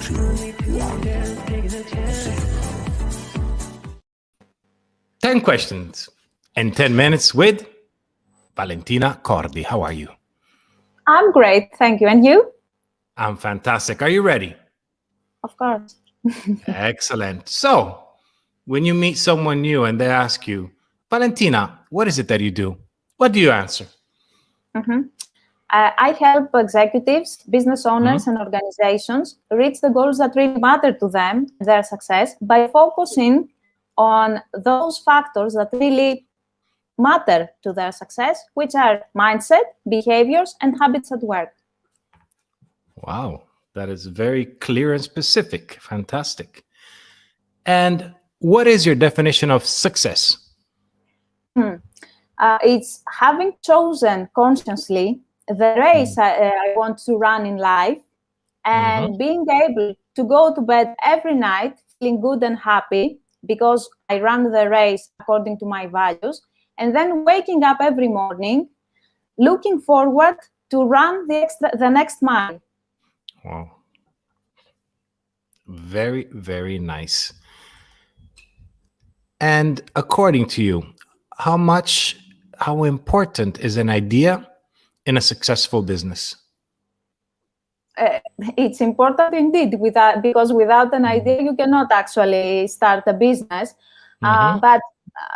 10 questions in 10 minutes with Valentina Kordi. How are you? I'm great, thank you. And you? I'm fantastic. Are you ready? Of course. Excellent. So, when you meet someone new and they ask you, Valentina, what is it that you do? What do you answer? I help executives, business owners, and organizations reach the goals that really matter to them, their success, by focusing on those factors that really matter to their success, which are mindset, behaviors, and habits at work. Wow, that is very clear and specific. Fantastic. And what is your definition of success? It's having chosen consciously the race I want to run in life and being able to go to bed every night feeling good and happy because I ran the race according to my values, and then waking up every morning looking forward to run the next mile. Wow. Very, very nice. And according to you, how important is an idea in a successful business? It's important indeed, because without an idea, you cannot actually start a business. But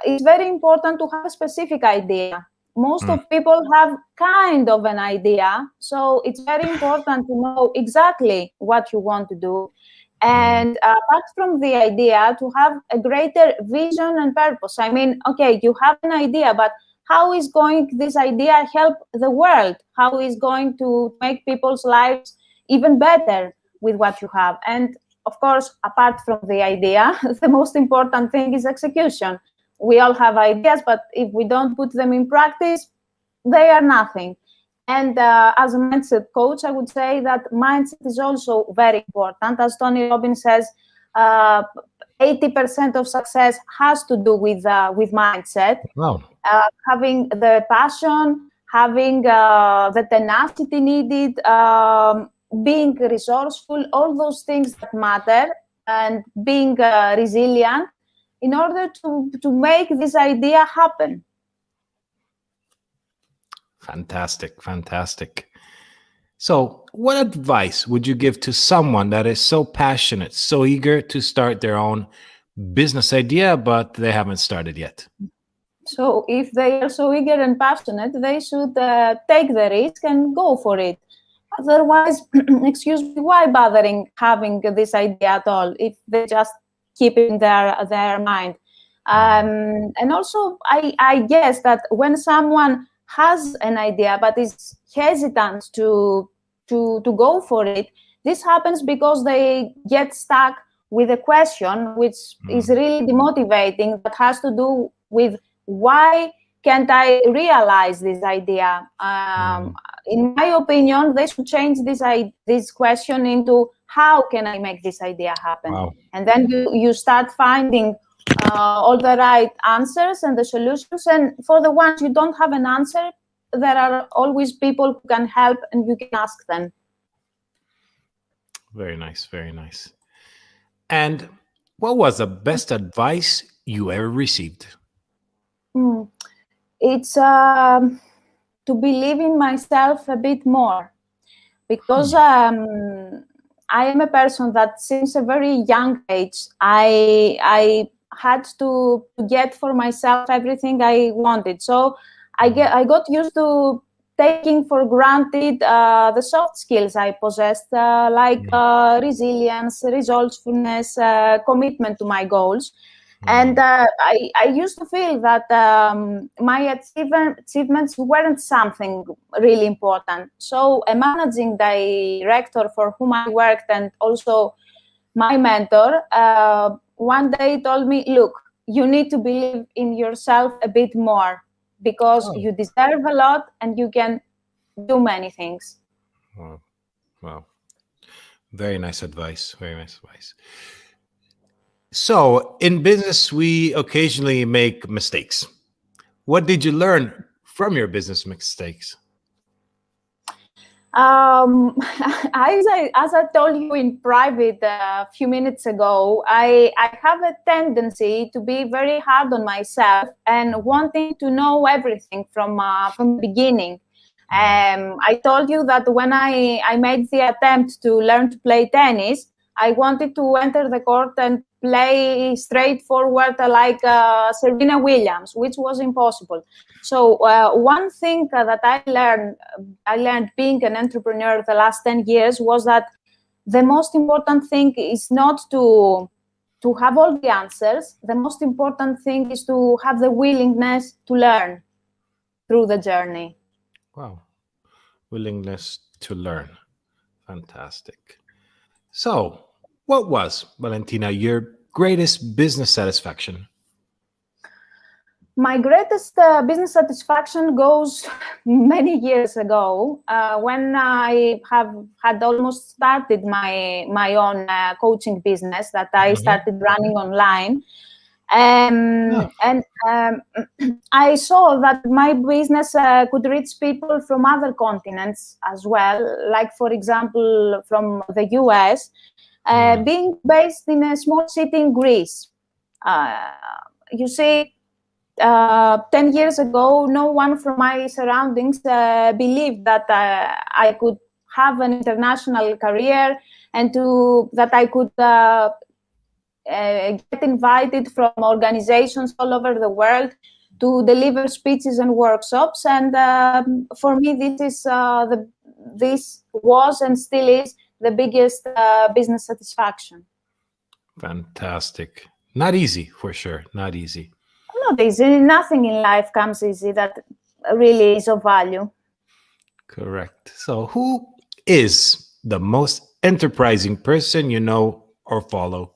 it's very important to have a specific idea. Most of people have kind of an idea, so it's very important to know exactly what you want to do. And apart from the idea, to have a greater vision and purpose. I mean, okay, you have an idea, but how is this idea help the world? How is going to make people's lives even better with what you have? And of course, apart from the idea, the most important thing is execution. We all have ideas, but if we don't put them in practice, they are nothing. And as a mindset coach, I would say that mindset is also very important. As Tony Robbins says, 80% of success has to do with mindset. Wow. Having the passion, having the tenacity needed, being resourceful, all those things that matter, and being resilient in order to make this idea happen. Fantastic, fantastic. So, what advice would you give to someone that is so passionate, so eager to start their own business idea, but they haven't started yet? So, if they are so eager and passionate, they should take the risk and go for it. Otherwise, excuse me, why bothering having this idea at all if they just keep it in their mind? And also, I guess that when someone has an idea but is hesitant to go for it, this happens because they get stuck with a question which is really demotivating, that has to do with why can't I realize this idea? In my opinion, they should change this question into how can I make this idea happen? Wow. And then you start finding all the right answers and the solutions. And for the ones you don't have an answer, there are always people who can help and you can ask them. Very nice, very nice. And what was the best advice you ever received? It's to believe in myself a bit more, because I am a person that since a very young age, I had to get for myself everything I wanted. So I got used to taking for granted the soft skills I possessed, like resilience, resourcefulness, commitment to my goals. And I used to feel that my achievements weren't something really important. So a managing director for whom I worked, and also my mentor, one day told me, look, you need to believe in yourself a bit more, because you deserve a lot and you can do many things. Wow. Very nice advice. Very nice advice. So, in business, we occasionally make mistakes. What did you learn from your business mistakes? As I told you in private a few minutes ago, I have a tendency to be very hard on myself and wanting to know everything from the beginning. I told you that when I made the attempt to learn to play tennis, I wanted to enter the court and play straightforward like Serena Williams, which was impossible. So one thing that I learned being an entrepreneur the last 10 years was that the most important thing is not to have all the answers. The most important thing is to have the willingness to learn through the journey. Wow. Willingness to learn. Fantastic. So, what was, Valentina, your greatest business satisfaction? My greatest business satisfaction goes many years ago when I have had almost started my own coaching business that I started running online. And I saw that my business could reach people from other continents as well, like, for example, from the US, being based in a small city in Greece. You see, 10 years ago, no one from my surroundings believed that I could have an international career and that I could get invited from organizations all over the world to deliver speeches and workshops. And for me, this was and still is the biggest business satisfaction. Fantastic. Not easy, for sure. Not easy. Not easy. Nothing in life comes easy that really is of value. Correct. So, who is the most enterprising person you know or follow?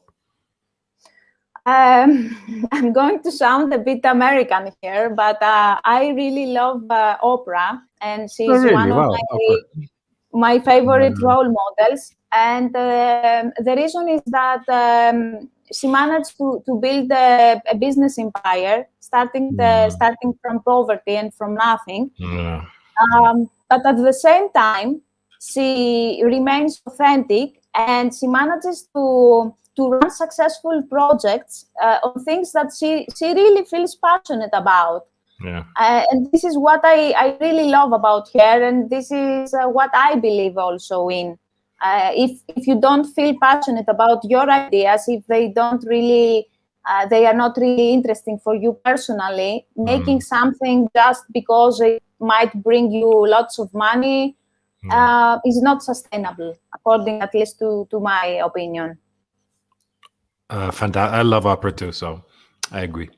I'm going to sound a bit American here, but I really love Oprah, and she's one of my favorite role models. And the reason is that she managed to build a business empire, starting from poverty and from nothing. But at the same time, she remains authentic, and she manages to run successful projects on things that she really feels passionate about. And this is what I really love about her, and this is what I believe also in. If you don't feel passionate about your ideas, if they don't really, they are not really interesting for you personally, making something just because it might bring you lots of money is not sustainable, according at least to my opinion. Fantastic. I love opera too, so I agree.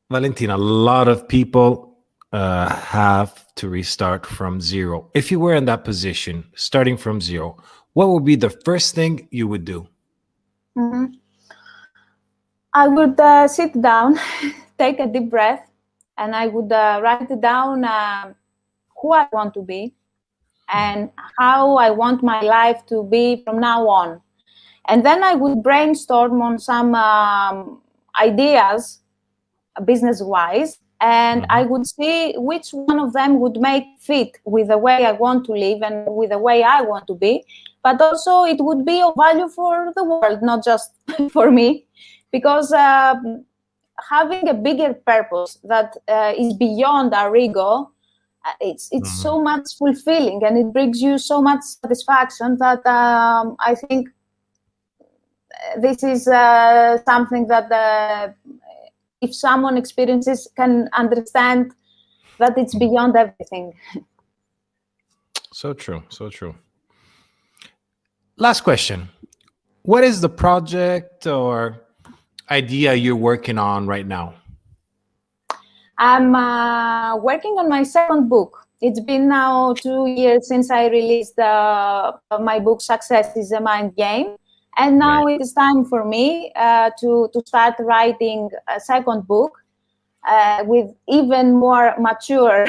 Valentina, a lot of people have to restart from zero. If you were in that position, starting from zero, what would be the first thing you would do? I would sit down, take a deep breath, and I would write down who I want to be and how I want my life to be from now on. And then I would brainstorm on some ideas, business-wise, and I would see which one of them would make fit with the way I want to live and with the way I want to be. But also it would be of value for the world, not just for me, because having a bigger purpose that is beyond our ego, it's so much fulfilling, and it brings you so much satisfaction that I think this is something that if someone experiences, can understand that it's beyond everything. So true. So true. Last question. What is the project or idea you're working on right now? I'm working on my second book. It's been now 2 years since I released my book, Success is a Mind Game. And now it is time for me to start writing a second book with even more mature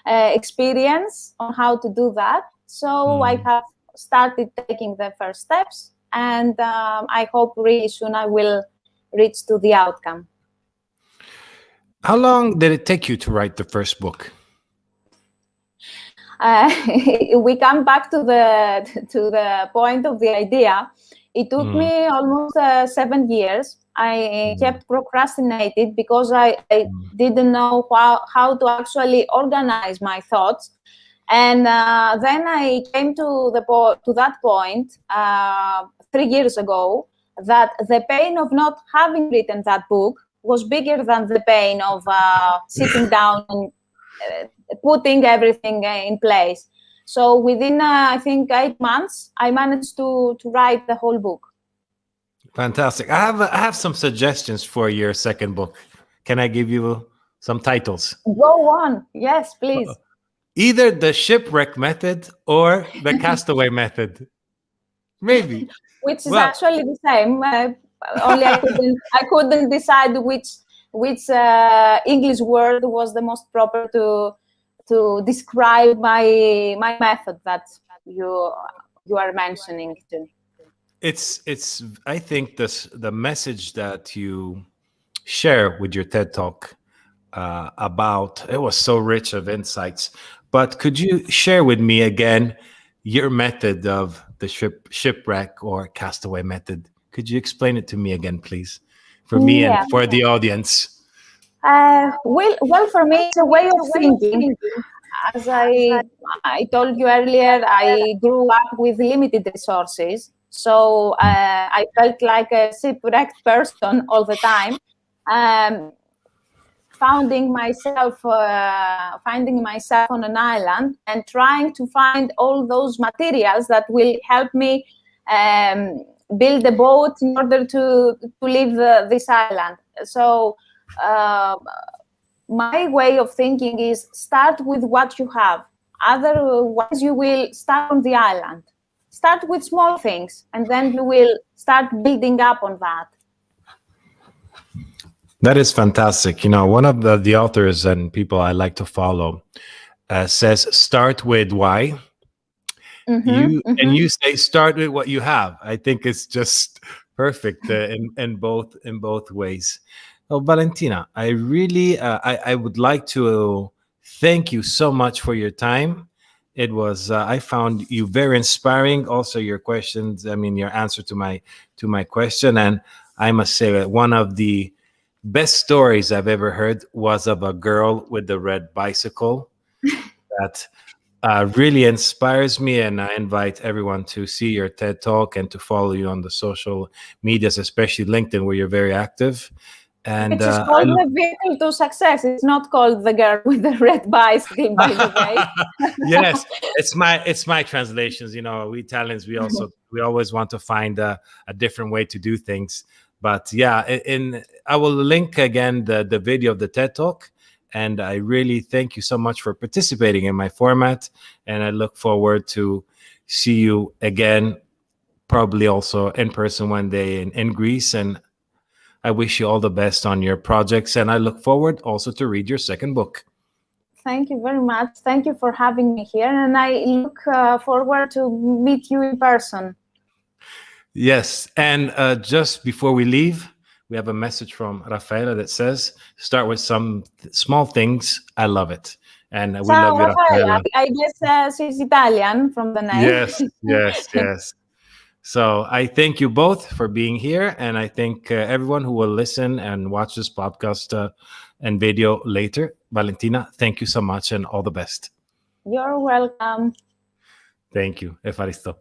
experience on how to do that. So I have started taking the first steps, and I hope really soon I will reach to the outcome. How long did it take you to write the first book? we come back to the point of the idea. It took me almost 7 years. I kept procrastinated because I didn't know how to actually organize my thoughts. And then I came to that point 3 years ago, that the pain of not having written that book was bigger than the pain of sitting down and putting everything in place. So within, I think, 8 months, I managed to write the whole book. Fantastic. I have some suggestions for your second book. Can I give you some titles? Go on. Yes, please. Either the shipwreck method or the castaway method. Maybe. Which is actually the same. Only I couldn't decide which English word was the most proper to describe my method that you are mentioning too. It's I think the message that you share with your TED Talk about it was so rich of insights. But could you share with me again your method of the shipwreck or castaway method? Could you explain it to me again, please, for me and for the audience? Well, for me, it's a way of thinking. As I told you earlier, I grew up with limited resources, so I felt like a shipwrecked person all the time. Finding myself on an island and trying to find all those materials that will help me build a boat in order to leave this island. So my way of thinking is start with what you have. Otherwise, you will start on the island. Start with small things, and then you will start building up on that. That is fantastic. You know, one of the authors and people I like to follow says, start with why. And you say, start with what you have. I think it's just perfect in both ways. Oh, Valentina, I really, I would like to thank you so much for your time. It was, I found you very inspiring. Also, your questions, I mean, your answer to my question. And I must say that one of the best stories I've ever heard was of a girl with the red bicycle that really inspires me. And I invite everyone to see your TED Talk and to follow you on the social medias, especially LinkedIn, where you're very active. And which is called the vehicle to success. It's not called the girl with the red bicycle, by the way. Yes, it's my translations. You know, we Italians, we always want to find a different way to do things. But yeah, I will link again the video of the TED Talk. And I really thank you so much for participating in my format. And I look forward to see you again, probably also in person one day in Greece. And I wish you all the best on your projects. And I look forward also to read your second book. Thank you very much. Thank you for having me here. And I look forward to meet you in person. Yes. And just before we leave, we have a message from Rafaela that says, start with some small things. I love it. And we love you, Rafaela. I guess she's Italian from the name. Yes. So I thank you both for being here. And I thank everyone who will listen and watch this podcast and video later. Valentina, thank you so much and all the best. You're welcome. Thank you. Efaristo.